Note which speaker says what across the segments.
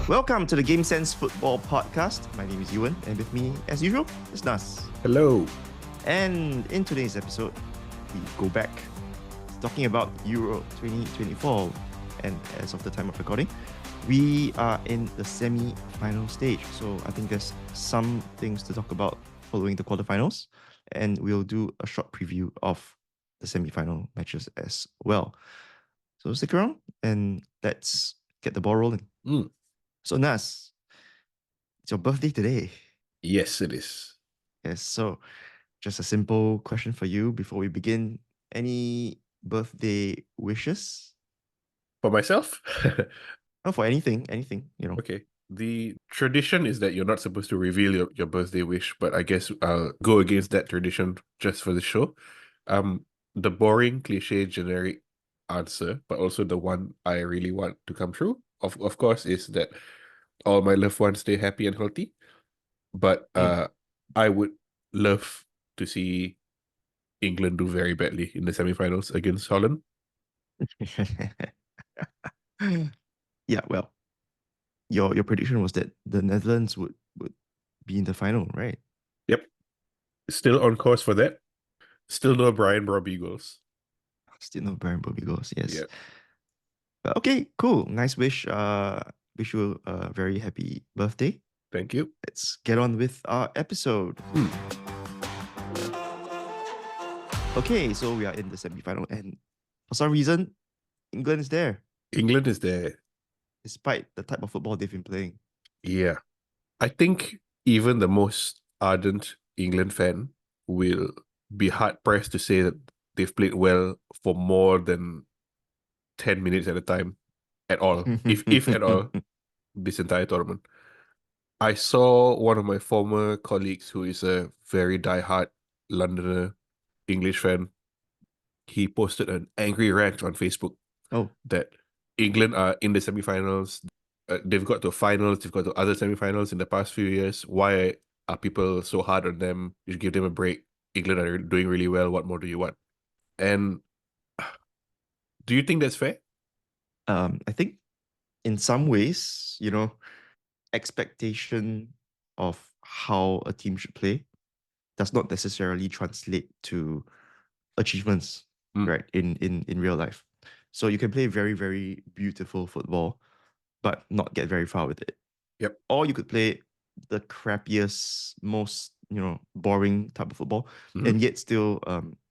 Speaker 1: Welcome to the Game Sense Football Podcast. My name is Ewan, and with me, as usual, is Nas.
Speaker 2: Hello.
Speaker 1: And in today's episode, we go back talking about Euro 2024. And as of the time of recording, we are in the semi-final stage. So I think there's some things to talk about following the quarterfinals. And we'll do a short preview of the semi-final matches as well. So stick around and let's get the ball rolling. So Nas, it's your birthday today.
Speaker 2: Yes, it is.
Speaker 1: Yes, so just a simple question for you before we begin. Any birthday wishes?
Speaker 2: For myself?
Speaker 1: Oh, for anything,
Speaker 2: Okay. The tradition is that you're not supposed to reveal your birthday wish, but I guess I'll go against that tradition just for the show. The boring, cliche, generic answer, but also the one I really want to come true, of course, is that all my loved ones stay happy and healthy. But I would love to see England do very badly in the semifinals against Holland.
Speaker 1: Yeah, well, your prediction was that the Netherlands would be in the final, right?
Speaker 2: Yep. Still on course for that. Still no Brian Robbie goals.
Speaker 1: Still no Baron Bobby goals, yes.
Speaker 2: Yeah.
Speaker 1: But okay, cool. Nice wish. Wish you a very happy birthday.
Speaker 2: Thank you.
Speaker 1: Let's get on with our episode. Okay, so we are in the semi-final, and for some reason, England is there,
Speaker 2: England is there.
Speaker 1: despite the type of football they've been playing.
Speaker 2: Yeah. I think even the most ardent England fan will be hard-pressed to say that they've played well for more than 10 minutes at a time at all, if at all, this entire tournament. I saw one of my former colleagues who is a very die-hard Londoner English fan. He posted an angry rant on Facebook
Speaker 1: Oh,
Speaker 2: that England are in the semifinals. They've got to finals, they've got to other semifinals in the past few years. Why are people so hard on them? You should give them a break. England are doing really well. What more do you want? And do you think that's fair?
Speaker 1: I think in some ways, expectation of how a team should play does not necessarily translate to achievements, right, in real life. So you can play very, very beautiful football, but not get very far with it.
Speaker 2: Yep.
Speaker 1: Or you could play the crappiest, most, boring type of football and yet still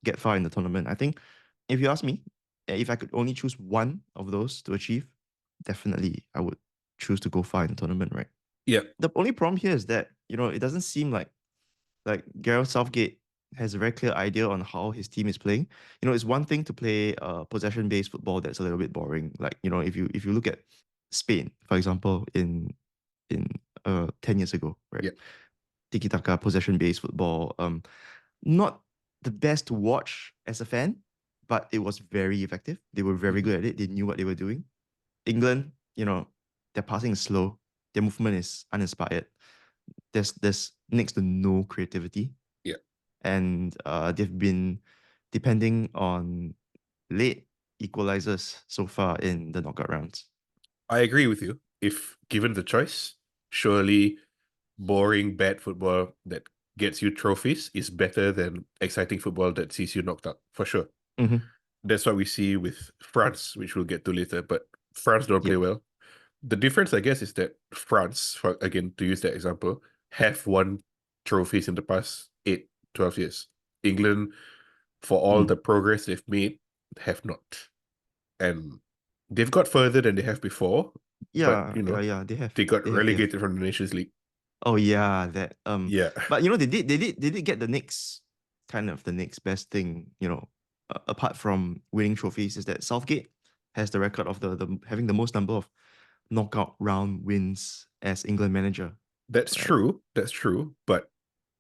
Speaker 1: get far in the tournament. I think if you ask me, if I could only choose one of those to achieve, definitely I would choose to go far in the tournament, right?
Speaker 2: Yeah.
Speaker 1: The only problem here is that, it doesn't seem like Gareth Southgate has a very clear idea on how his team is playing. It's one thing to play possession-based football that's a little bit boring. Like, if you look at Spain, for example, in 10 years ago, right?
Speaker 2: Yeah.
Speaker 1: Tiki-taka, possession-based football. Not the best to watch as a fan, but it was very effective. They were very good at it. They knew what they were doing. England, their passing is slow. Their movement is uninspired. There's next to no creativity.
Speaker 2: Yeah.
Speaker 1: And they've been depending on late equalizers so far in the knockout rounds.
Speaker 2: I agree with you. If given the choice, surely boring, bad football that gets you trophies is better than exciting football that sees you knocked out, for sure. That's what we see with France, which we'll get to later, but France don't play well. The difference, I guess, is that France, again, to use that example, have won trophies in the past 8-12 years. England, for all the progress they've made, have not. And they've got further than they have before.
Speaker 1: Yeah,
Speaker 2: but,
Speaker 1: yeah, they have.
Speaker 2: They got
Speaker 1: They have.
Speaker 2: relegated from the Nations League.
Speaker 1: Oh yeah, that
Speaker 2: Yeah.
Speaker 1: But they did get the next best thing, apart from winning trophies, is that Southgate has the record of the having the most number of knockout round wins as England manager.
Speaker 2: That's
Speaker 1: right?
Speaker 2: true. That's true. But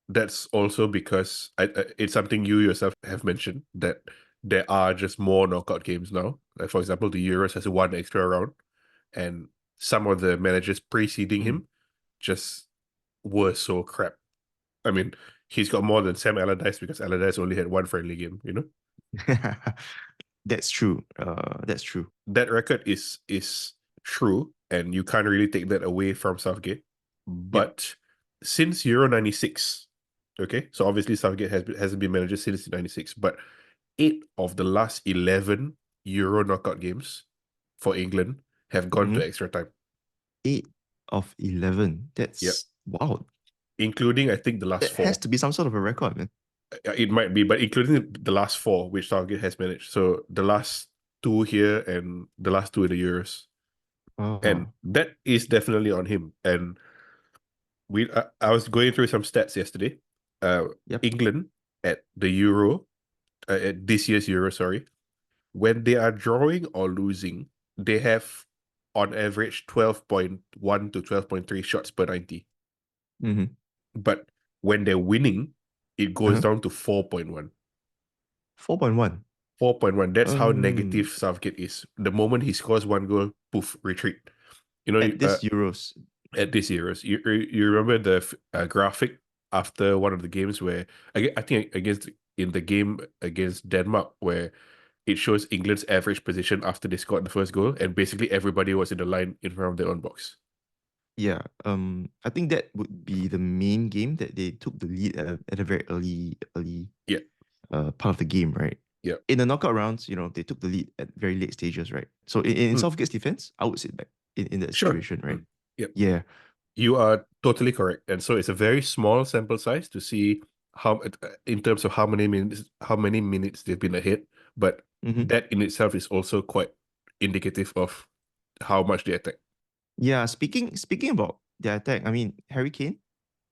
Speaker 2: that's also because it's something you yourself have mentioned, that there are just more knockout games now. Like, for example, the Euros has one extra round, and some of the managers preceding him just were so crap. I mean, he's got more than Sam Allardyce because Allardyce only had one friendly game,
Speaker 1: That's true. That's true.
Speaker 2: That record is true, and you can't really take that away from Southgate. But since Euro 96, okay, so obviously Southgate hasn't been manager since 96, but 8 of the last 11 Euro knockout games for England have gone to
Speaker 1: Mm-hmm.
Speaker 2: extra time.
Speaker 1: 8 of 11.
Speaker 2: Yep.
Speaker 1: That's wow.
Speaker 2: Including, I think, the last
Speaker 1: That has
Speaker 2: four.
Speaker 1: to be some sort of a record, man.
Speaker 2: It might be, but including the last four, which Southgate has managed. So the last two here and the last two in the Euros. And
Speaker 1: Oh,
Speaker 2: that is definitely on him. And I was going through some stats yesterday.
Speaker 1: yep.
Speaker 2: England at the Euro, at this year's Euro, sorry, when they are drawing or losing, they have on average 12.1 to 12.3 shots per 90.
Speaker 1: Mm-hmm.
Speaker 2: But when they're winning, it goes
Speaker 1: Uh-huh.
Speaker 2: down to 4.1.
Speaker 1: 4.1.
Speaker 2: 4.1. That's how negative
Speaker 1: Um,
Speaker 2: Southgate is. The moment he scores one goal, poof, retreat.
Speaker 1: at this Euros.
Speaker 2: At this Euros, you remember the graphic after one of the games where I think against in the game against Denmark where it shows England's average position after they scored the first goal, and basically everybody was in the line in front of their own box.
Speaker 1: Yeah. I think that would be the main game that they took the lead at a very early
Speaker 2: Yeah,
Speaker 1: part of the game, right?
Speaker 2: yeah.
Speaker 1: In the knockout rounds, they took the lead at very late stages, right? So in
Speaker 2: Mm,
Speaker 1: Southgate's defense, I would sit back in that
Speaker 2: sure.
Speaker 1: situation, right?
Speaker 2: Yep.
Speaker 1: Yeah.
Speaker 2: You are totally correct. And so it's a very small sample size to see how, in terms of how many minutes they've been ahead. But
Speaker 1: Mm-hmm.
Speaker 2: that in itself is also quite indicative of how much they attack.
Speaker 1: Yeah. Speaking about their attack, I mean, Harry Kane,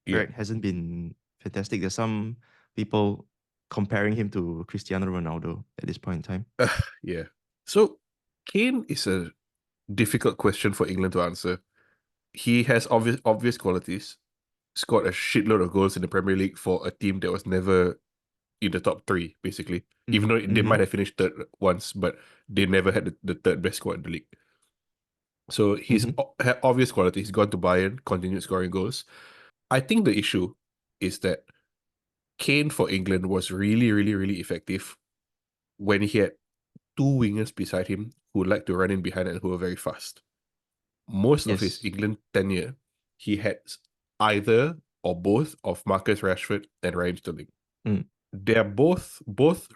Speaker 2: Yeah.
Speaker 1: right, hasn't been fantastic. There's some people comparing him to Cristiano Ronaldo at this point in time.
Speaker 2: Yeah. So Kane is a difficult question for England to answer. He has obvious qualities, scored a shitload of goals in the Premier League for a team that was never in the top three, basically. Even though they
Speaker 1: Mm-hmm.
Speaker 2: might have finished third once, but they never had the third best squad in the league. So he's
Speaker 1: Mm-hmm.
Speaker 2: had obvious quality. He's gone to Bayern, continued scoring goals. I think the issue is that Kane for England was really, really, really effective when he had two wingers beside him who like to run in behind and who are very fast. Most of his
Speaker 1: Yes.
Speaker 2: England tenure, he had either or both of Marcus Rashford and Raheem Sterling.
Speaker 1: Mm.
Speaker 2: They are both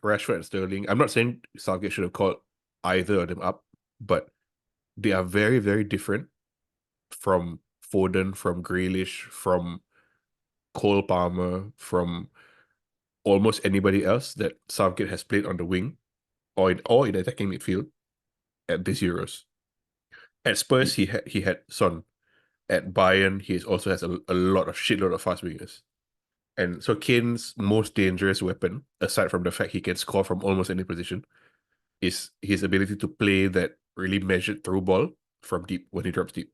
Speaker 2: Rashford and Sterling. I'm not saying Southgate should have called either of them up, but they are very, very different from Foden, from Grealish, from Cole Palmer, from almost anybody else that Southgate has played on the wing or in attacking midfield at this Euros. At Spurs,
Speaker 1: Y-
Speaker 2: he had Son. At Bayern, he also has a shitload of fast wingers. And so Kane's most dangerous weapon, aside from the fact he can score from almost any position, is his ability to play that really measured through ball from deep when he drops deep.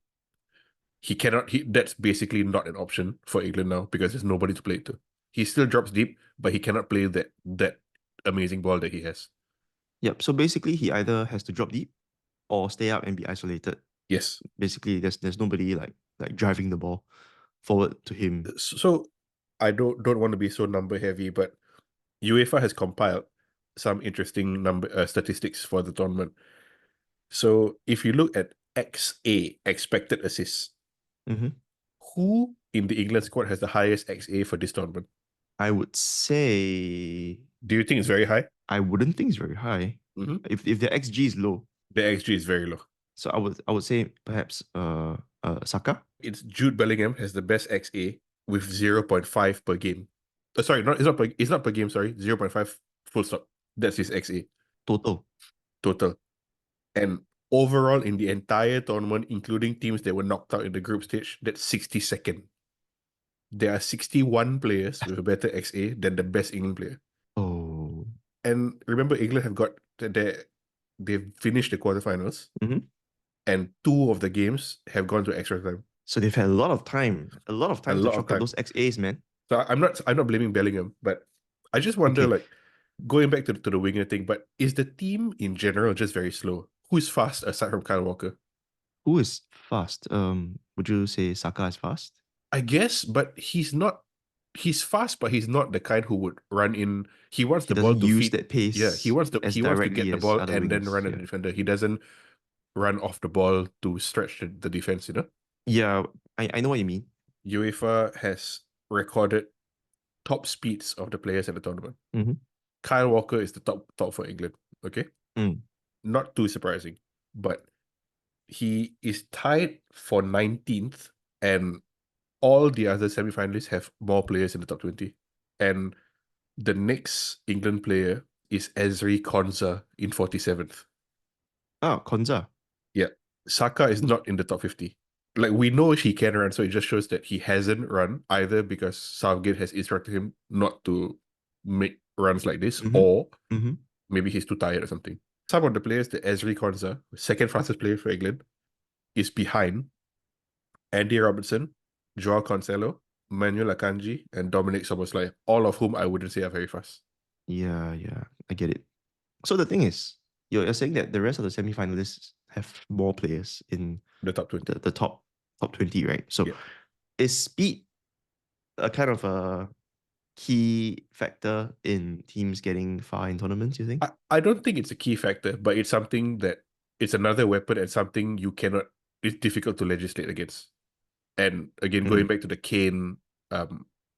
Speaker 2: That's basically not an option for England now because there's nobody to play it to. He still drops deep, but he cannot play that amazing ball that he has.
Speaker 1: Yep. So basically, he either has to drop deep or stay up and be isolated.
Speaker 2: Yes.
Speaker 1: Basically, there's nobody like driving the ball forward to him.
Speaker 2: So I don't want to be so number heavy, but UEFA has compiled some interesting number statistics for the tournament. So if you look at XA, expected assists,
Speaker 1: Mm-hmm.
Speaker 2: who in the England squad has the highest XA for this tournament?
Speaker 1: I would say
Speaker 2: Do you think it's very high?
Speaker 1: I wouldn't think it's very high.
Speaker 2: Mm-hmm.
Speaker 1: If the XG is low,
Speaker 2: The XG is very low.
Speaker 1: so I would say perhaps Saka.
Speaker 2: It's Jude Bellingham has the best XA with 0.5 per game. Sorry, it's not per game, sorry. 0.5 full stop. That's his XA
Speaker 1: Total.
Speaker 2: total. And overall in the entire tournament, including teams that were knocked out in the group stage, that's 62nd. There are 61 players with a better XA than the best England player.
Speaker 1: Oh.
Speaker 2: And remember, England they've finished the quarterfinals,
Speaker 1: Mm-hmm.
Speaker 2: and two of the games have gone to extra time.
Speaker 1: So they've had a lot of time
Speaker 2: A
Speaker 1: to
Speaker 2: lot of
Speaker 1: chalk up
Speaker 2: time.
Speaker 1: those XAs, man.
Speaker 2: So I'm not blaming Bellingham, but I just wonder,
Speaker 1: Okay,
Speaker 2: like, going back to the winger thing, but is the team in general just very slow? Who's fast aside from Kyle Walker?
Speaker 1: who is fast? Would you say Saka is fast?
Speaker 2: I guess, but he's not. He's fast, but he's not the kind who would run in. He wants
Speaker 1: He
Speaker 2: the ball
Speaker 1: doesn't
Speaker 2: to
Speaker 1: use
Speaker 2: feed.
Speaker 1: that
Speaker 2: Yeah,
Speaker 1: pace
Speaker 2: he
Speaker 1: as
Speaker 2: wants to get
Speaker 1: directly
Speaker 2: the
Speaker 1: as
Speaker 2: ball
Speaker 1: other
Speaker 2: and then
Speaker 1: wingers.
Speaker 2: run at the
Speaker 1: Yeah.
Speaker 2: defender. He doesn't run off the ball to stretch the defense,
Speaker 1: Yeah, I know what you mean.
Speaker 2: UEFA has recorded top speeds of the players at the tournament.
Speaker 1: Mm-hmm.
Speaker 2: Kyle Walker is the top for England. Okay.
Speaker 1: Mm.
Speaker 2: Not too surprising, but he is tied for 19th, and all the other semi-finalists have more players in the top 20. And the next England player is Ezri Konsa in 47th.
Speaker 1: Oh, Konza.
Speaker 2: Yeah. Saka is not in the top 50. Like, we know he can run, so it just shows that he hasn't run either because Southgate has instructed him not to make runs like this,
Speaker 1: Mm-hmm.
Speaker 2: or
Speaker 1: Mm-hmm.
Speaker 2: maybe he's too tired or something. Some of the players, the Ezri Konsa, second fastest player for England, is behind Andy Robertson, Joao Cancelo, Manuel Akanji, and Dominic Szoboszlai, all of whom I wouldn't say are very fast.
Speaker 1: Yeah, I get it. So the thing is, you're saying that the rest of the semi-finalists have more players in
Speaker 2: The top 20.
Speaker 1: the top 20, right? So
Speaker 2: Yeah.
Speaker 1: is speed a kind of a key factor in teams getting far in tournaments, you think?
Speaker 2: I don't think it's a key factor, but it's something that it's another weapon and something it's difficult to legislate against. And again, going back to the Kane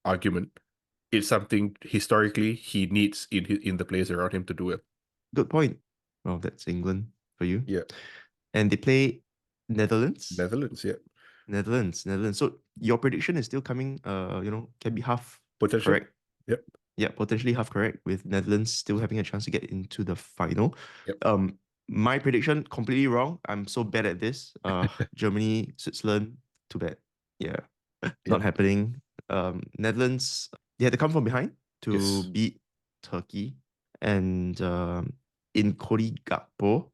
Speaker 2: argument, it's something historically he needs in the players around him to do it.
Speaker 1: Good point. Well, that's England for you.
Speaker 2: Yeah.
Speaker 1: And they play Netherlands.
Speaker 2: Netherlands, yeah.
Speaker 1: Netherlands. So your prediction is still coming, can be half
Speaker 2: Potential.
Speaker 1: correct.
Speaker 2: Yep.
Speaker 1: Yeah, potentially half correct, with Netherlands still having a chance to get into the final.
Speaker 2: Yep.
Speaker 1: My prediction completely wrong. I'm so bad at this. Germany, Switzerland, too bad. Yeah, not happening. Netherlands, they had to come from behind to
Speaker 2: Yes.
Speaker 1: beat Turkey, and in Cody Gakpo,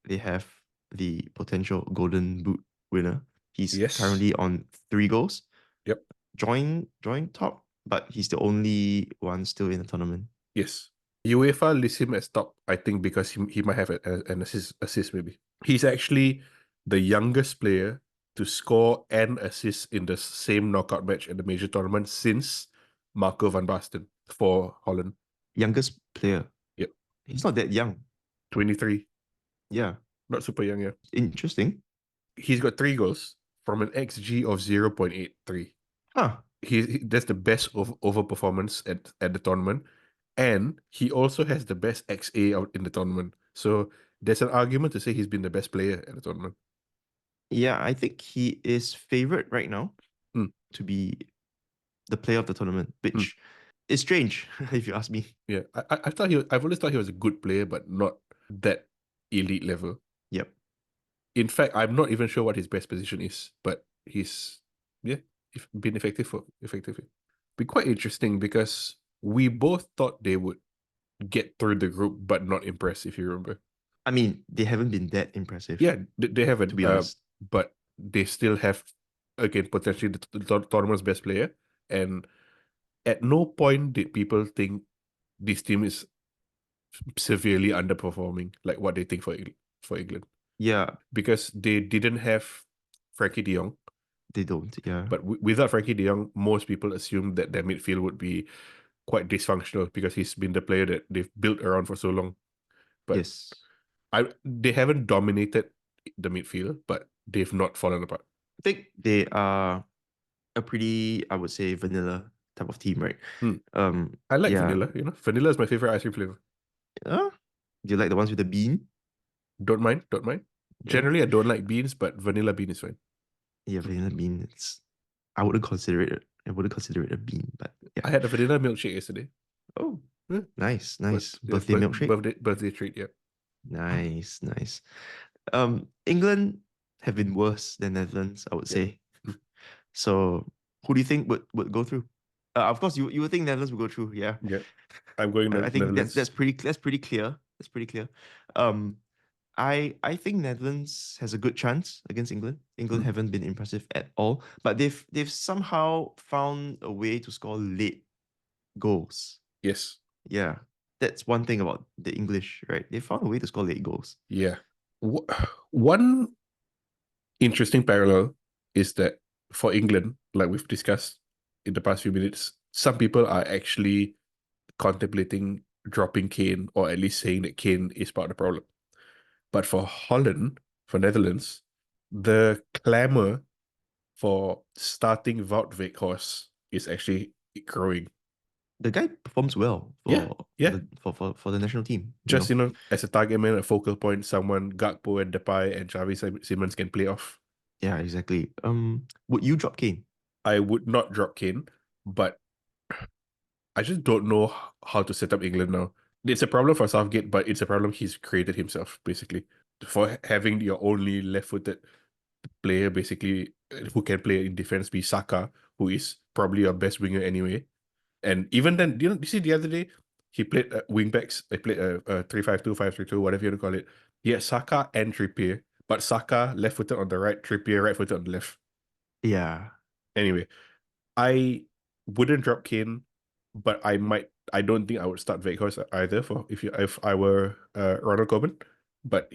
Speaker 1: they have the potential Golden Boot winner. He's
Speaker 2: Yes.
Speaker 1: currently on 3 goals.
Speaker 2: Yep.
Speaker 1: Join top, but he's the only one still in the tournament.
Speaker 2: Yes. UEFA lists him as top, I think, because he might have an assist maybe. He's actually the youngest player to score and assist in the same knockout match at the major tournament since Marco van Basten for Holland.
Speaker 1: Youngest player.
Speaker 2: Yep.
Speaker 1: He's not that young.
Speaker 2: 23.
Speaker 1: Yeah.
Speaker 2: Not super young, yeah.
Speaker 1: Interesting.
Speaker 2: He's got 3 goals from an XG of 0.83.
Speaker 1: Huh.
Speaker 2: That's the best over performance at the tournament. And he also has the best XA out in the tournament. So there's an argument to say he's been the best player at the tournament.
Speaker 1: Yeah, I think he is favorite right now to be the player of the tournament, which is strange if you ask me.
Speaker 2: Yeah, I've always thought he was a good player, but not that elite level.
Speaker 1: Yep.
Speaker 2: In fact, I'm not even sure what his best position is, but he's been effective. Be quite interesting because we both thought they would get through the group, but not impress, if you remember.
Speaker 1: I mean, they haven't been that impressive.
Speaker 2: Yeah, they haven't,
Speaker 1: to be honest.
Speaker 2: but they still have, again, potentially the tournament's best player. And at no point did people think this team is severely underperforming, like what they think for England.
Speaker 1: Yeah.
Speaker 2: Because they didn't have Frankie de Jong.
Speaker 1: They don't, yeah.
Speaker 2: But without Frankie de Jong, most people assumed that their midfield would be quite dysfunctional because he's been the player that they've built around for so long. But
Speaker 1: yes.
Speaker 2: they haven't dominated the midfield, but they've not fallen apart.
Speaker 1: I think they are a pretty, I would say, vanilla type of team, right?
Speaker 2: I like vanilla, Vanilla is my favorite ice cream flavor.
Speaker 1: Do you like the ones with the bean?
Speaker 2: Don't mind. Yeah. Generally, I don't like beans, but vanilla bean is fine.
Speaker 1: Yeah, vanilla bean. I wouldn't consider it a bean, but yeah.
Speaker 2: I had a vanilla milkshake yesterday.
Speaker 1: Oh, nice.
Speaker 2: Birthday
Speaker 1: milkshake.
Speaker 2: Birthday treat, yeah.
Speaker 1: Nice. England have been worse than Netherlands, I would say. So who do you think would go through? Of course, you would think Netherlands would go through. Yeah.
Speaker 2: Yeah, I'm going.
Speaker 1: I think
Speaker 2: Netherlands.
Speaker 1: that's pretty clear. That's pretty clear. I think Netherlands has a good chance against England. England haven't been impressive at all, but they've somehow found a way to score late goals.
Speaker 2: Yes.
Speaker 1: Yeah, that's one thing about the English, right? They found a way to score late goals.
Speaker 2: Yeah. One interesting parallel is that for England, like we've discussed in the past few minutes, some people are actually contemplating dropping Kane, or at least saying that Kane is part of the problem. But for Holland, for Netherlands, the clamor for starting Wout Weghorst is actually growing.
Speaker 1: The guy performs well
Speaker 2: Yeah, yeah.
Speaker 1: for the national team.
Speaker 2: Just, as a target man, a focal point, someone Gakpo and Depay and Xavi Simons can play off.
Speaker 1: Yeah, exactly. Would you drop Kane?
Speaker 2: I would not drop Kane, but I just don't know how to set up England now. It's a problem for Southgate, but it's a problem he's created himself, basically. For having your only left-footed player, basically, who can play in defense be Saka, who is probably your best winger anyway. And even then, you see the other day, he played wing backs. They played a 3-5-2, 5-3-2, whatever you want to call it. He had Saka and Trippier, but Saka left-footed on the right, Trippier right-footed on the left.
Speaker 1: Yeah.
Speaker 2: Anyway, I wouldn't drop Kane, but I don't think I would start Weghorst either if I were Ronald Koeman. But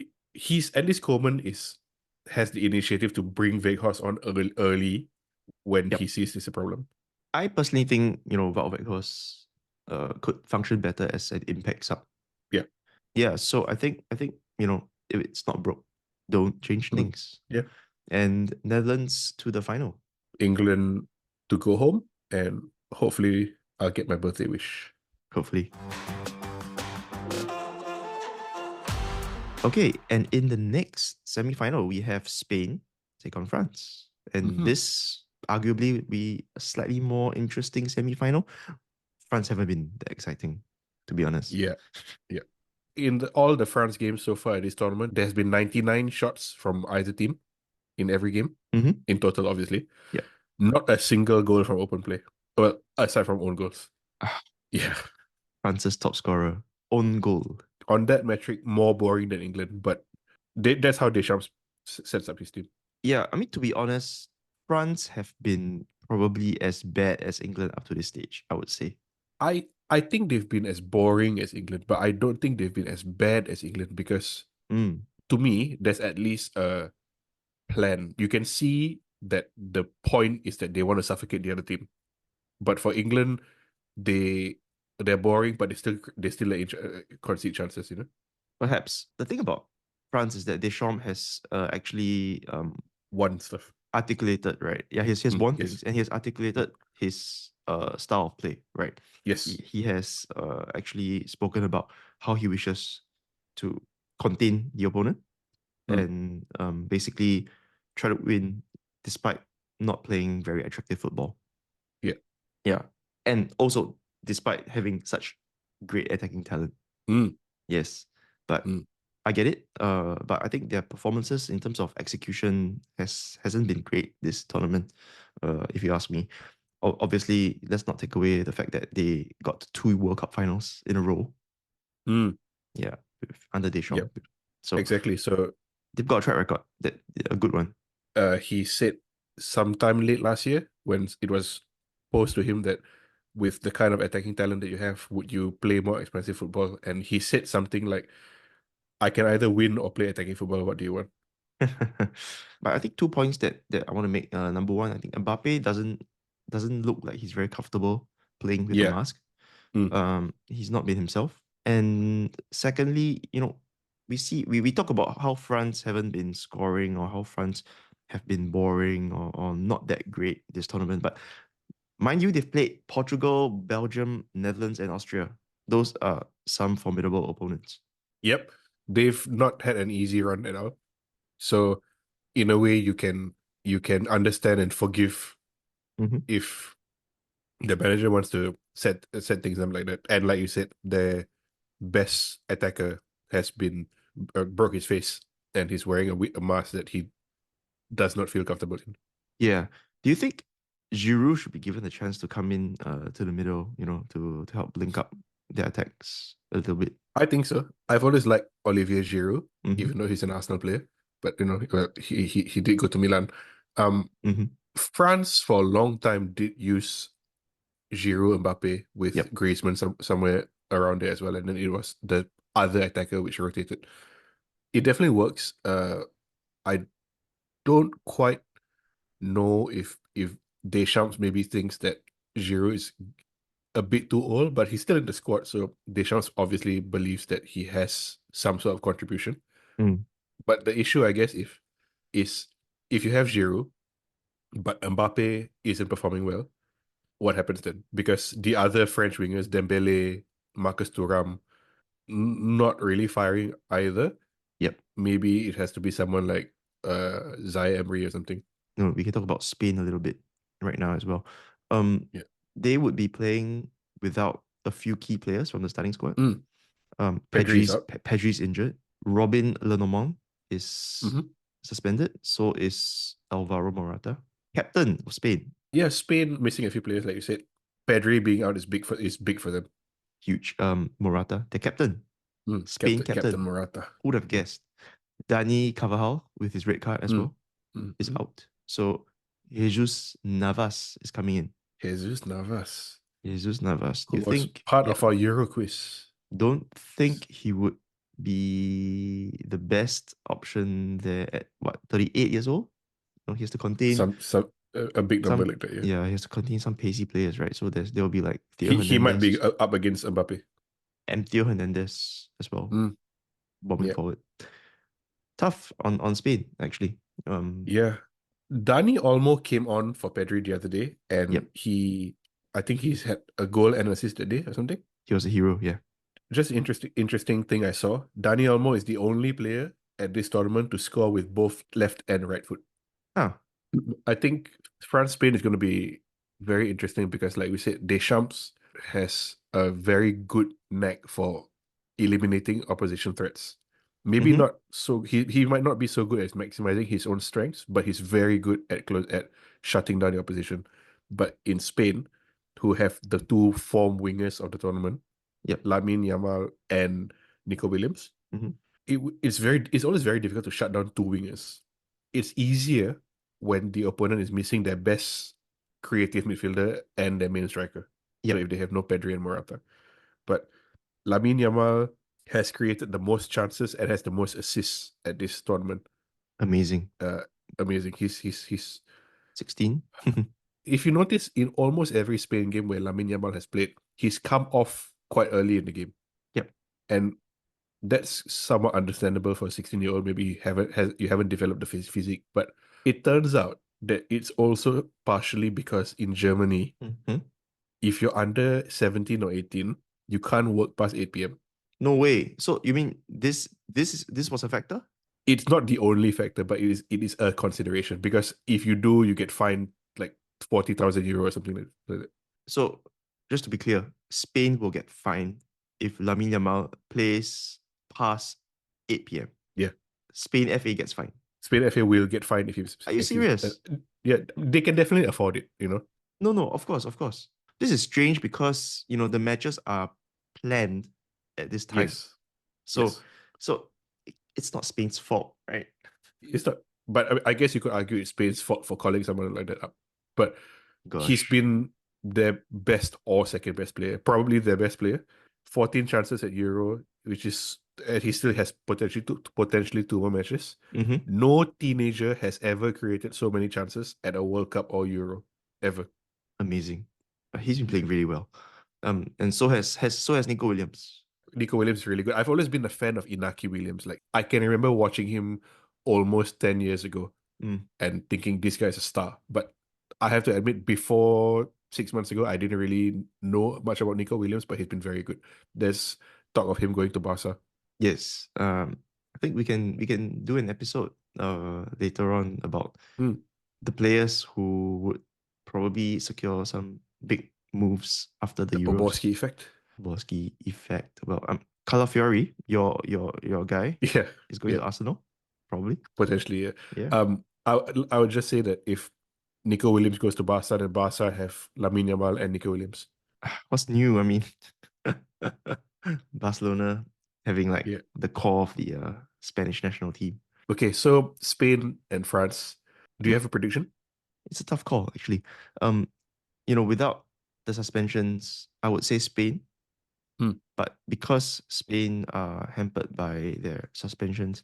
Speaker 2: at least Koeman has the initiative to bring Weghorst on early when
Speaker 1: Yep.
Speaker 2: he sees this a problem.
Speaker 1: I personally think, Wout Weghorst could function better as an impact sub.
Speaker 2: Yeah.
Speaker 1: Yeah, so I think if it's not broke, don't change things.
Speaker 2: Yeah.
Speaker 1: And Netherlands to the final.
Speaker 2: England to go home, and hopefully I'll get my birthday wish.
Speaker 1: Hopefully. Okay, and in the next semi-final, we have Spain take on France. And this arguably would be a slightly more interesting semi-final. France haven't been that exciting, to be honest.
Speaker 2: Yeah. Yeah. In all the France games so far at this tournament, there's been 99 shots from either team in every game. In total, obviously.
Speaker 1: Yeah.
Speaker 2: Not a single goal from open play. Well, aside from own goals. Yeah.
Speaker 1: France's top scorer, own goal.
Speaker 2: On that metric, more boring than England, but that's how Deschamps sets up his team.
Speaker 1: Yeah, I mean, to be honest, France have been probably as bad as England up to this stage, I would say.
Speaker 2: I think they've been as boring as England, but I don't think they've been as bad as England because to me, there's at least a plan. You can see that the point is that they want to suffocate the other team. But for England, they're boring, but they still let concede chances,
Speaker 1: Perhaps the thing about France is that Deschamps has actually
Speaker 2: won stuff.
Speaker 1: articulated, right? Yeah, he has won
Speaker 2: Yes.
Speaker 1: things and he has articulated his style of play, right?
Speaker 2: Yes.
Speaker 1: He has actually spoken about how he wishes to contain the opponent and basically try to win despite not playing very attractive football.
Speaker 2: Yeah.
Speaker 1: Yeah. And also despite having such great attacking talent. Yes. But I get it. But I think their performances in terms of execution hasn't been great this tournament, if you ask me. Obviously, let's not take away the fact that they got 2 World Cup finals in a row. Yeah, under Deschamps.
Speaker 2: Yep.
Speaker 1: So
Speaker 2: exactly. So
Speaker 1: they've got a track record, a good one.
Speaker 2: He said sometime late last year when it was posed to him that with the kind of attacking talent that you have, would you play more expensive football? And he said something like, I can either win or play attacking football. What do you want?
Speaker 1: But I think 2 points that I want to make. Number one, I think Mbappe doesn't look like he's very comfortable playing with the mask. He's not been himself. And secondly, we talk about how France haven't been scoring or how France have been boring or not that great this tournament. But mind you, they've played Portugal, Belgium, Netherlands, and Austria. Those are some formidable opponents.
Speaker 2: Yep. They've not had an easy run at all. So in a way you can understand and forgive if the manager wants to set things up like that. And like you said, the best attacker has been broke his face and he's wearing a mask that he does not feel comfortable in.
Speaker 1: Yeah. Do you think Giroud should be given a chance to come in to the middle, to help link up their attacks a little bit?
Speaker 2: I think so. I've always liked Olivier Giroud, even though he's an Arsenal player. But he did go to Milan. France for a long time did use Giroud, Mbappe with Griezmann somewhere around there as well, and then it was the other attacker which rotated. It definitely works. I don't quite know if Deschamps maybe thinks that Giroud is a bit too old, but he's still in the squad, so Deschamps obviously believes that he has some sort of contribution. But the issue, I guess, is if you have Giroud, but Mbappe isn't performing well, what happens then? Because the other French wingers, Dembele, Marcus Thuram, not really firing either.
Speaker 1: Yep.
Speaker 2: Maybe it has to be someone like Zaya Emery or something.
Speaker 1: No, we can talk about Spain a little bit right now as well. Um,
Speaker 2: Yeah.
Speaker 1: they would be playing without a few key players from the starting squad.
Speaker 2: Mm. Pedri is out.
Speaker 1: Pedri's injured. Robin Lenormand is
Speaker 2: Mm-hmm.
Speaker 1: suspended. So is Alvaro Morata, captain of Spain.
Speaker 2: Yeah, Spain missing a few players, like you said. Pedri being out is big for them.
Speaker 1: Huge. Morata, the captain, Spain
Speaker 2: Captain
Speaker 1: captain.
Speaker 2: Morata.
Speaker 1: Who would have
Speaker 2: Mm.
Speaker 1: guessed? Dani Carvajal with his red card as
Speaker 2: Mm.
Speaker 1: well is
Speaker 2: Mm.
Speaker 1: out. So Jesus Navas is coming in.
Speaker 2: Jesus Navas,
Speaker 1: Jesus Navas. Do
Speaker 2: who
Speaker 1: you
Speaker 2: was
Speaker 1: think?
Speaker 2: part
Speaker 1: Yeah.
Speaker 2: of our Euro quiz.
Speaker 1: Don't think he would be the best option there at what 38 years old? No, he has to contain
Speaker 2: Some a big number
Speaker 1: some
Speaker 2: like that, yeah.
Speaker 1: yeah, he has to contain some pacey players, right? So there'll be like
Speaker 2: He might be up against Mbappe.
Speaker 1: and Theo Hernandez as well,
Speaker 2: Mm.
Speaker 1: bombing
Speaker 2: Yeah.
Speaker 1: forward. Tough on Spain, actually.
Speaker 2: Yeah. Dani Olmo came on for Pedri the other day,
Speaker 1: Yep,
Speaker 2: and I think he's had a goal and assist that day or something.
Speaker 1: he was a hero, yeah.
Speaker 2: Just interesting thing I saw. Dani Olmo is the only player at this tournament to score with both left and right foot.
Speaker 1: Ah,
Speaker 2: I think France Spain is going to be very interesting because, like we said, Deschamps has a very good knack for eliminating opposition threats. Maybe
Speaker 1: mm-hmm.
Speaker 2: not so he might not be so good at maximizing his own strengths, but he's very good at shutting down the opposition. But in Spain, who have the two form wingers of the tournament,
Speaker 1: Yep.
Speaker 2: Lamine Yamal and Nico Williams,
Speaker 1: Mm-hmm.
Speaker 2: it's always very difficult to shut down two wingers. It's easier when the opponent is missing their best creative midfielder and their main striker. So
Speaker 1: Yep.
Speaker 2: if they have no Pedri and Morata. But Lamine Yamal has created the most chances and has the most assists at this tournament.
Speaker 1: Amazing.
Speaker 2: Uh, Amazing. He's
Speaker 1: 16.
Speaker 2: if you notice in almost every Spain game where Lamine Yamal has played, he's come off quite early in the game.
Speaker 1: Yep.
Speaker 2: And that's somewhat understandable for a 16-year-old. Maybe you haven't developed the physique, but it turns out that it's also partially because in Germany,
Speaker 1: Mm-hmm.
Speaker 2: if you're under 17 or 18, you can't work past 8 p.m.
Speaker 1: No way. So you mean this was a factor?
Speaker 2: It's not the only factor, but it is a consideration because if you do, you get fined like 40,000 euro or something like that.
Speaker 1: So just to be clear, Spain will get fined if Lamine Yamal plays past 8 p.m.
Speaker 2: Yeah.
Speaker 1: Spain FA gets fined.
Speaker 2: Spain FA will get fined if
Speaker 1: Are you
Speaker 2: you
Speaker 1: serious?
Speaker 2: yeah, they can definitely afford it, you know.
Speaker 1: No, of course, of course. This is strange because the matches are planned at this time.
Speaker 2: Yes.
Speaker 1: So
Speaker 2: Yes.
Speaker 1: so it's not Spain's fault, right?
Speaker 2: It's not, but I guess you could argue it's Spain's fault for calling someone like that up. But he's
Speaker 1: Gosh.
Speaker 2: been their best or second best player, probably their best player. 14 chances at Euro, which is and he still has potentially two more matches.
Speaker 1: Mm-hmm.
Speaker 2: No teenager has ever created so many chances at a World Cup or Euro ever.
Speaker 1: Amazing. He's been playing really well. And so has Nico Williams.
Speaker 2: Nico Williams is really good. I've always been a fan of Inaki Williams. Like I can remember watching him almost 10 years ago
Speaker 1: Mm.
Speaker 2: and thinking this guy is a star. But I have to admit, before 6 months ago, I didn't really know much about Nico Williams, but he's been very good. There's talk of him going to Barca.
Speaker 1: Yes. I think we can do an episode later on about
Speaker 2: Mm.
Speaker 1: the players who would probably secure some big moves after the
Speaker 2: The
Speaker 1: Euros.
Speaker 2: Boborski effect.
Speaker 1: Boborski effect. Well, Calafiori, your guy,
Speaker 2: Yeah,
Speaker 1: is going
Speaker 2: yeah,
Speaker 1: to Arsenal, probably.
Speaker 2: potentially. Yeah.
Speaker 1: Yeah.
Speaker 2: I would just say that if Nico Williams goes to Barca, then Barca have Lamine Yamal and Nico Williams.
Speaker 1: What's new? I mean, Barcelona having like
Speaker 2: Yeah.
Speaker 1: the core of the Spanish national team.
Speaker 2: Okay, so Spain and France. Do you
Speaker 1: Mm.
Speaker 2: have a prediction?
Speaker 1: It's a tough call, actually. Without the suspensions, I would say Spain.
Speaker 2: Hmm.
Speaker 1: But because Spain are hampered by their suspensions,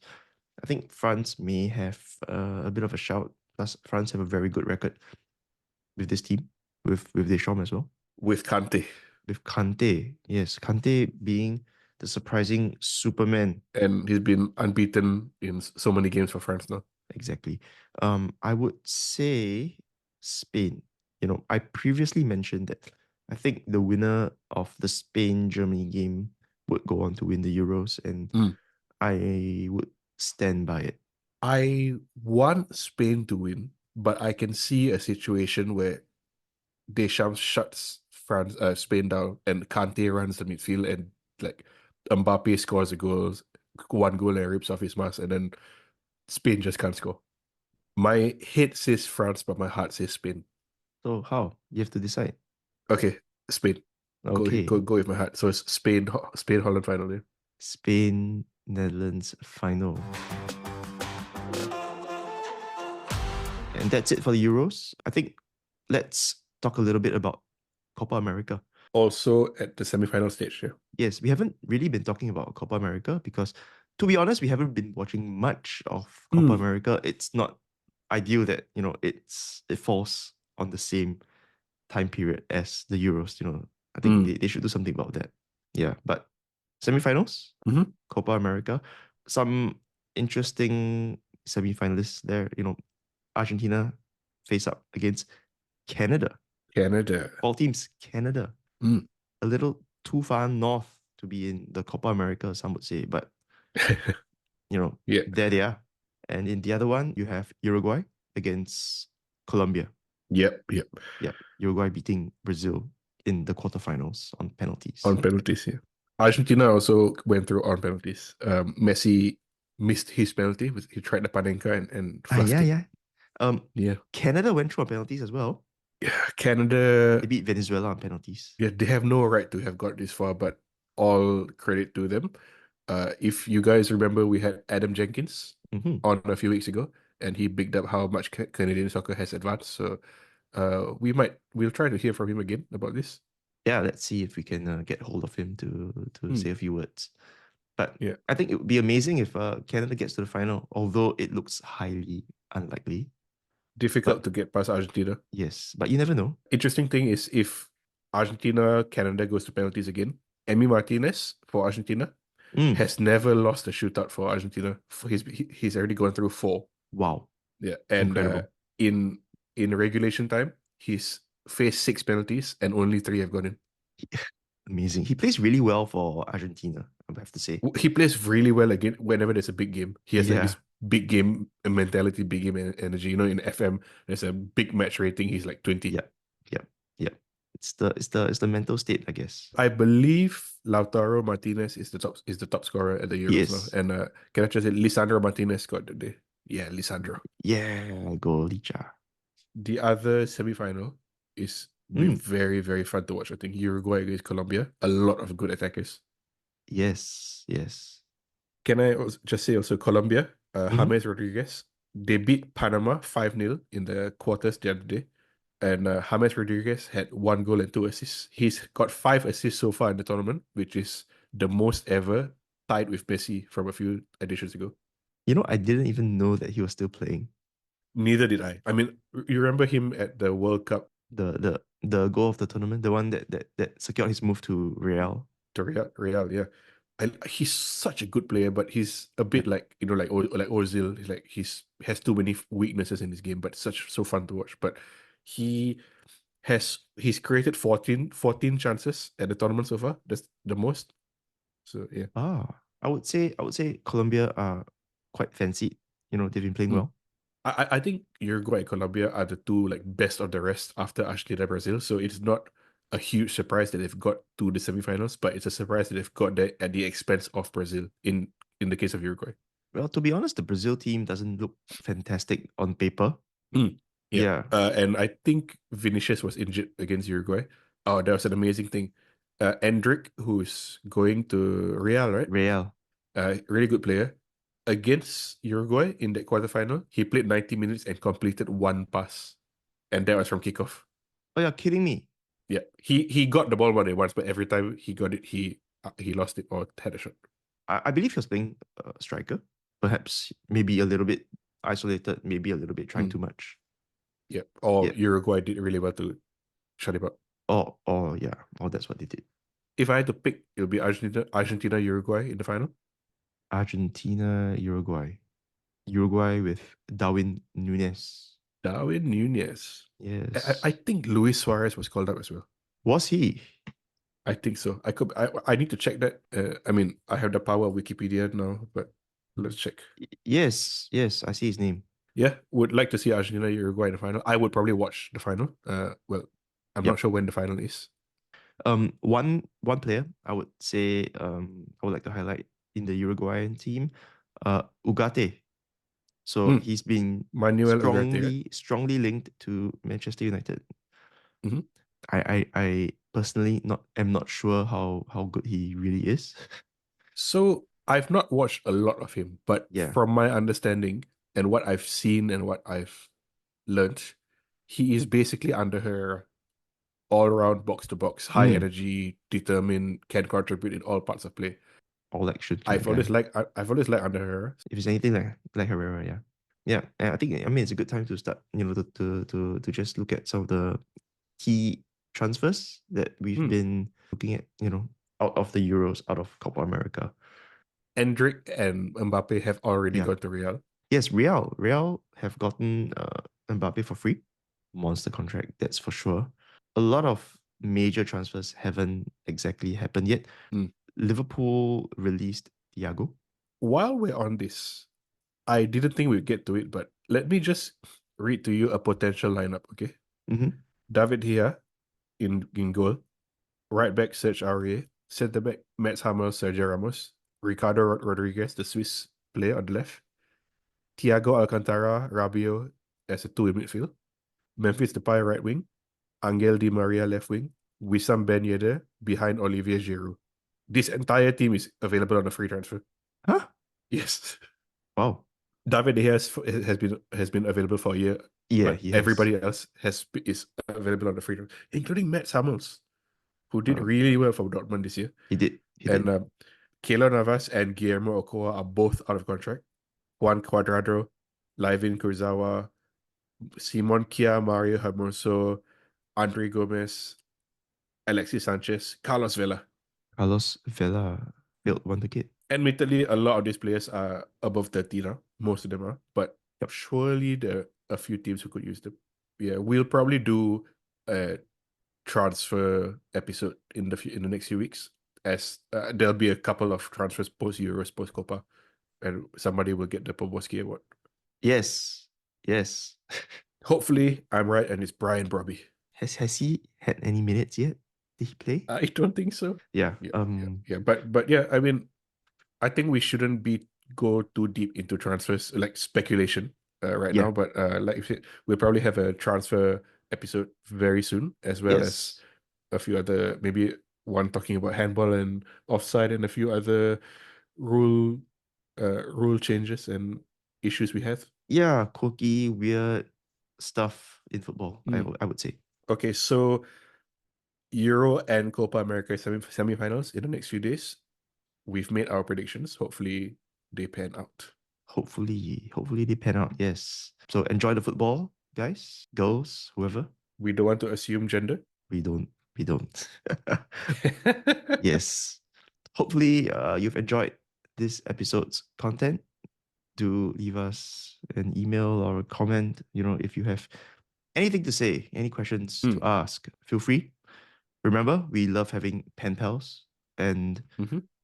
Speaker 1: I think France may have a bit of a shout. Plus, France have a very good record with this team, with Deschamps as well.
Speaker 2: With Kante.
Speaker 1: With Kante, yes, Kante being the surprising Superman.
Speaker 2: And he's been unbeaten in so many games for France now.
Speaker 1: Exactly. I would say Spain. I previously mentioned that I think the winner of the Spain-Germany game would go on to win the Euros, and
Speaker 2: Mm.
Speaker 1: I would stand by it.
Speaker 2: I want Spain to win, but I can see a situation where Deschamps shuts Spain down, and Kante runs the midfield, and like Mbappe scores a goal, one goal, and rips off his mask, and then Spain just can't score. My head says France, but my heart says Spain.
Speaker 1: So how? You have to decide.
Speaker 2: Okay, Spain.
Speaker 1: Okay.
Speaker 2: Go with my heart. So it's Spain, Holland final. Yeah.
Speaker 1: Spain, Netherlands final. And that's it for the Euros. I think let's talk a little bit about Copa America.
Speaker 2: Also at the semi-final stage. Yeah.
Speaker 1: Yes, we haven't really been talking about Copa America because, to be honest, we haven't been watching much of Copa
Speaker 2: Mm.
Speaker 1: America. It's not ideal that, it falls on the same time period as the Euros. I think
Speaker 2: Mm.
Speaker 1: they should do something about that. Yeah, but semifinals,
Speaker 2: Mm-hmm.
Speaker 1: Copa America, some interesting semifinalists there. Argentina face up against Canada.
Speaker 2: Canada.
Speaker 1: All teams, Canada.
Speaker 2: Mm.
Speaker 1: A little too far north to be in the Copa America, some would say, but
Speaker 2: Yeah.
Speaker 1: there they are. And in the other one, you have Uruguay against Colombia.
Speaker 2: Yep. Yep.
Speaker 1: Yeah, Uruguay beating Brazil in the quarterfinals on penalties.
Speaker 2: On penalties. Yeah. Argentina also went through on penalties. Messi missed his penalty. He tried the Panenka and fluffed
Speaker 1: Yeah,
Speaker 2: it.
Speaker 1: yeah.
Speaker 2: Yeah.
Speaker 1: Canada went through on penalties as well.
Speaker 2: Yeah. Canada.
Speaker 1: They beat Venezuela on penalties.
Speaker 2: Yeah, they have no right to have got this far, but all credit to them. If you guys remember, we had Adam Jenkins
Speaker 1: Mm-hmm.
Speaker 2: on a few weeks ago, and he bigged up how much Canadian soccer has advanced. So, we'll try to hear from him again about this.
Speaker 1: Yeah, let's see if we can get hold of him to
Speaker 2: Hmm.
Speaker 1: say a few words. But
Speaker 2: Yeah,
Speaker 1: I think it would be amazing if Canada gets to the final, although it looks highly unlikely.
Speaker 2: difficult
Speaker 1: But
Speaker 2: to get past Argentina.
Speaker 1: yes, but you never know.
Speaker 2: Interesting thing is if Argentina, Canada goes to penalties again, Emi Martinez for Argentina
Speaker 1: Mm,
Speaker 2: has never lost a shootout for Argentina. He's already gone through 4.
Speaker 1: wow,
Speaker 2: Yeah, and
Speaker 1: incredible.
Speaker 2: in regulation time, he's faced 6 penalties and only 3 have gone in.
Speaker 1: Amazing. He plays really well for Argentina, I have to say.
Speaker 2: He plays really well again whenever there's a big game. He has like
Speaker 1: Yeah,
Speaker 2: this big game mentality, big game energy. In FM, there's a big match rating. He's like 20.
Speaker 1: yep, yep, yep. It's the mental state, I guess.
Speaker 2: I believe Lautaro Martinez is the top scorer at the
Speaker 1: He
Speaker 2: Euros now.
Speaker 1: is.
Speaker 2: And can I just say Lisandro Martinez got the day? Yeah, Lisandro.
Speaker 1: Yeah, go Licha.
Speaker 2: The other semi-final is be
Speaker 1: Mm,
Speaker 2: very, very fun to watch. I think Uruguay against Colombia. A lot of good attackers.
Speaker 1: yes, yes.
Speaker 2: Can I just say also Colombia,
Speaker 1: Mm-hmm.
Speaker 2: James Rodriguez, they beat Panama 5-0 in the quarters the other day. And James Rodriguez had 1 goal and 2 assists. He's got 5 assists so far in the tournament, which is the most ever, tied with Messi from a few editions ago.
Speaker 1: I didn't even know that he was still playing.
Speaker 2: Neither did I. I mean, you remember him at the World Cup
Speaker 1: The goal of the tournament, the one that secured his move to Real.
Speaker 2: to Real, yeah. He's such a good player, but he's a
Speaker 1: Yeah,
Speaker 2: bit like like Ozil. He's like has too many weaknesses in his game, but so fun to watch. But he he's created 14 chances at the tournament so far. That's the most. So yeah.
Speaker 1: I would say Colombia are quite fancied. They've been playing
Speaker 2: Mm.
Speaker 1: well.
Speaker 2: I think Uruguay and Colombia are the two like best of the rest after Argentina, Brazil. So it's not a huge surprise that they've got to the semifinals, but it's a surprise that they've got there at the expense of Brazil in the case of Uruguay.
Speaker 1: Well, to be honest, the Brazil team doesn't look fantastic on paper.
Speaker 2: Mm. Yeah.
Speaker 1: Yeah,
Speaker 2: And I think Vinicius was injured against Uruguay. Oh, that was an amazing thing. Endrick, who's going to Real, right?
Speaker 1: Real.
Speaker 2: Really good player. Against Uruguay in that quarterfinal, he played 90 minutes and completed 1 pass. And that was from kickoff.
Speaker 1: Oh, you're kidding me.
Speaker 2: Yeah. He got the ball more than once, but every time he got it, he lost it or had a shot.
Speaker 1: I believe he was playing striker. Perhaps maybe a little bit isolated, maybe a little bit trying
Speaker 2: Mm.
Speaker 1: too much.
Speaker 2: Yeah. Or
Speaker 1: Yeah.
Speaker 2: Uruguay did really well to shut him up.
Speaker 1: Oh, yeah. Oh, that's what they did.
Speaker 2: if I had to pick, it'll be Argentina, Uruguay in the final.
Speaker 1: Argentina, Uruguay. Uruguay with Darwin Núñez.
Speaker 2: Darwin Núñez. I
Speaker 1: Yes.
Speaker 2: think Luis Suarez was called up as well.
Speaker 1: Was he?
Speaker 2: I think so. I need to check that. I mean, I have the power of Wikipedia now, but let's check.
Speaker 1: Yes, I see his name.
Speaker 2: Yeah, would like to see Argentina, Uruguay in the final. I would probably watch the final. Well, I'm not
Speaker 1: Yep.
Speaker 2: sure when the final is.
Speaker 1: One player I would say I would like to highlight in the Uruguayan team, Ugarte. So he's been
Speaker 2: Manuel Ugarte, right?
Speaker 1: strongly linked to Manchester United.
Speaker 2: Mhm.
Speaker 1: I personally am not sure how good he really is.
Speaker 2: So I've not watched a lot of him, but
Speaker 1: Yeah.
Speaker 2: from my understanding and what I've seen and what I've learnt, he is basically under her all-around box-to-box, high energy, determined, can contribute in all parts of play.
Speaker 1: All action kind
Speaker 2: I've
Speaker 1: of
Speaker 2: always
Speaker 1: guy.
Speaker 2: liked I've always liked under her.
Speaker 1: If it's anything like Herrera, yeah. Yeah. And I think it's a good time to start, to just look at some of the key transfers that we've been looking at, out of the Euros, out of Copa America.
Speaker 2: Endrick and Mbappe have already
Speaker 1: Yeah.
Speaker 2: gone to Real.
Speaker 1: Yes, Real have gotten Mbappe for free. Monster contract, that's for sure. A lot of major transfers haven't exactly happened yet. Liverpool released Thiago.
Speaker 2: While we're on this, I didn't think we'd get to it, but let me just read to you a potential lineup, okay? David Gea in goal. Right back, Serge Aurier. Centre back, Mats Hummels, Sergio Ramos. Ricardo Rodriguez, the Swiss player on the left. Thiago Alcantara, Rabiot as a 2 in midfield. Memphis Depay, right wing. Angel Di Maria, left wing. Wissam Ben Yedder behind Olivier Giroud. This entire team is available on a free transfer.
Speaker 1: Huh?
Speaker 2: Yes.
Speaker 1: Wow.
Speaker 2: David De Gea has been available for a year.
Speaker 1: Yeah,
Speaker 2: but
Speaker 1: he
Speaker 2: everybody else is available on the free transfer, including Mats Hummels, who did really well for Dortmund this year.
Speaker 1: He did.
Speaker 2: Keylor Navas and Guillermo Ochoa are both out of contract. Juan Cuadrado, Livin Kurzawa, Simon Kia, Mario Hermoso, Andre Gomez, Alexis Sanchez, Carlos Vela.
Speaker 1: Carlos Vela failed wonder kid.
Speaker 2: Admittedly, a lot of these players are above 30 now. Most of them are. But surely there are a few teams who could use them. Yeah, we'll probably do a transfer episode in the next few weeks, as there'll be a couple of transfers post Euros, post Copa, and somebody will get the Poboski Award.
Speaker 1: Yes.
Speaker 2: Hopefully, I'm right, and it's Brian Brobby.
Speaker 1: Has he had any minutes yet? Did he play?
Speaker 2: I don't think so.
Speaker 1: Yeah.
Speaker 2: But yeah, I mean, I think we shouldn't go too deep into transfers, like speculation right now. But like you said, we'll probably have a transfer episode very soon, as well as a few other, maybe one talking about handball and offside, and a few other rule changes and issues we have.
Speaker 1: Yeah, quirky, weird stuff in football, I would say.
Speaker 2: Okay, so Euro and Copa America semifinals in the next few days. We've made our predictions. Hopefully they pan out.
Speaker 1: Hopefully they pan out, yes. So enjoy the football, guys, girls, whoever.
Speaker 2: We don't want to assume gender.
Speaker 1: We don't. Yes. Hopefully you've enjoyed this episode's content. Do leave us an email or a comment. If you have anything to say, any questions to ask, feel free. Remember, we love having pen pals. And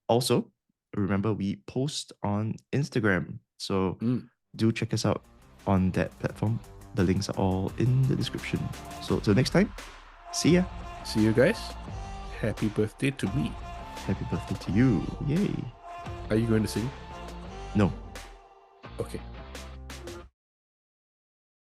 Speaker 1: also, remember, we post on Instagram. So do check us out on that platform. The links are all in the description. So till next time, see ya.
Speaker 2: See you guys. Happy birthday to me.
Speaker 1: Happy birthday to you. Yay.
Speaker 2: Are you going to sing?
Speaker 1: No.
Speaker 2: Okay.